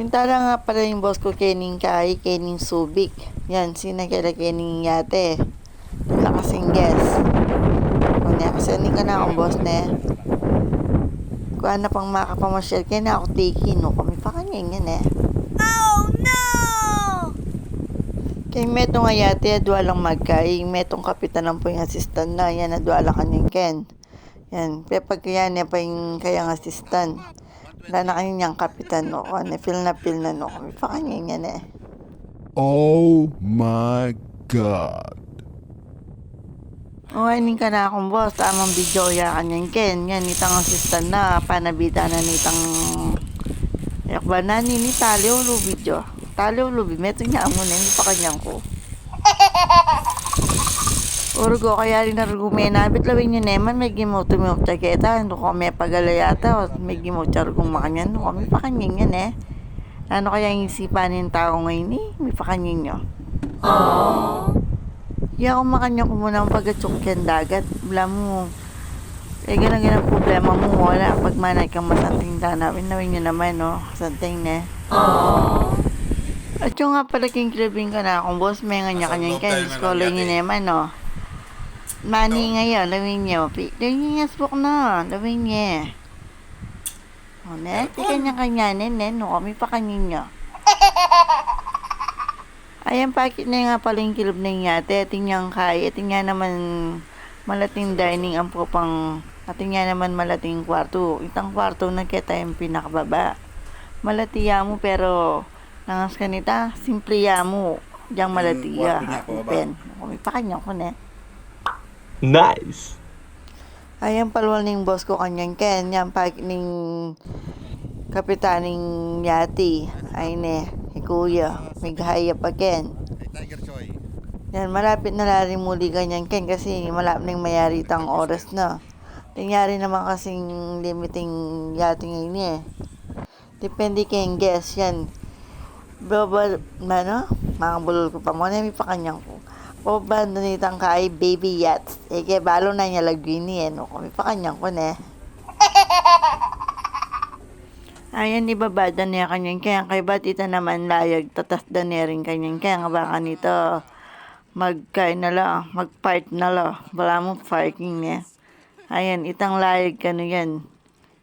Mintala nga pala yung boss ko kening kay, kening subik. Yan, sinagala kening yate. Wala kasing guess. Kung nakasending ka na akong boss ne. Kung ano pang makapamasyal, kaya na ako tiki, no? Kami pa kanya yan eh. Oh no! Kay metong nga yate, adwa lang magkay. Metong kapitan lang po yung assistant na. Yan, adwa lang kanyang ken. Yan, pepag kaya niya pa yung kayang assistant. Wala na kanyang kapitan, no? Feel na, no? Kami pa kanya yan eh. Oh my God. Uwainin ka na akong boss, tamang video ya kanyang ken. Yan, itang assistant na, panabita na nitang yakba na ni taliw lo video. Taliw lo, meto niya amo na, hindi pa kanyang ko. Urugo, kaya rin narugumena, bitlawin niyo naman, may gimoto mo tsaketa, hindi ko may pagalayata, o may gimoto arugong makanyan, no kami pa kanyang yan eh. Ano kaya yung isipan ng tao ngayon eh, may pa kanyang nyo. Aww. Iya ako makanya ko muna ang pag-atsok yan dagat. Wala mo. Eh, ganang problema mo. Wala. Pag manay kang masanting tanawin, nawin nyo naman, no? Santing na. Aww. At yung nga pala kilabing ka na akong boss, may nga niya kanyang kayo. Skola nyo naman, no? Mani ngayon, lawin nyo. Lawin nyo yung spook na. Lawin nyo. O, ne? Tika niya kanyanin, ne? No, kami pa kanyin nyo. Ayan, pakit na nga pala yung kilob na yung yate. Ating niyang kaya. Ating nga naman malating dining ang pang ating nga naman malating kwarto. Itang kwarto na kita yung pinakababa. Malatiya mo pero nangas ka nita. Simple ya mo. Diyang malatiya. Open. Kung pa kanya ko na. Nice. Ayan palwal ng boss ko kanyang ken. Yan pakit ng kapitaning yati. Ay ne. Kuya, may gahaya pa ken. Yan, malapit na rin muli ganyan ken kasi malapit na yung mayari tang oras na. Tingyari naman kasing limiting yati ngayon eh. Depende kayong guess yan. Baba, mga bulol ko pa muna, may pakanyang ko. Baba na nitang kay baby yachts. Eh, kaya balo na niya lagwin niya, no? May pakanyang ko na eh. Ayan, ibabada niya kanyang kaya kay batita naman layag tatasda niya rin kanyang kaya nga baka nito magkain na lang, mag-park na lang, wala mo parking niya. Ayan, itang layag kano yan.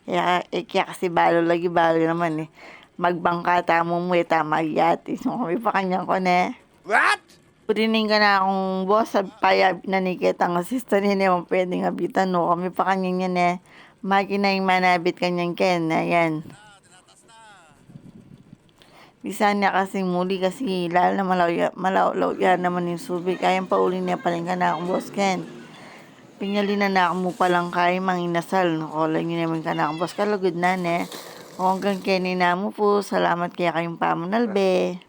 Kaya kasi balo naman eh. Magbangkata mo mo tama yati. So, kami pa kanyang ko na. What? Purining ka na akong boss sa payab na nikita ang assistant niya naman pwedeng abitan no. Kami pa kanyang yan eh. Makina yung manabit kanyang ken. Ayan. Bisa niya kasing muli kasi lalo na malaw yan naman yung subik. Kayang pauli niya paling ka na akong boss ken. Pingali na ako mo palang kay manginasal. Nakulay niyo naman ka na akong boss. Kalagod na ne. O hanggang keni na mo po. Salamat kaya kayong pamunalbe.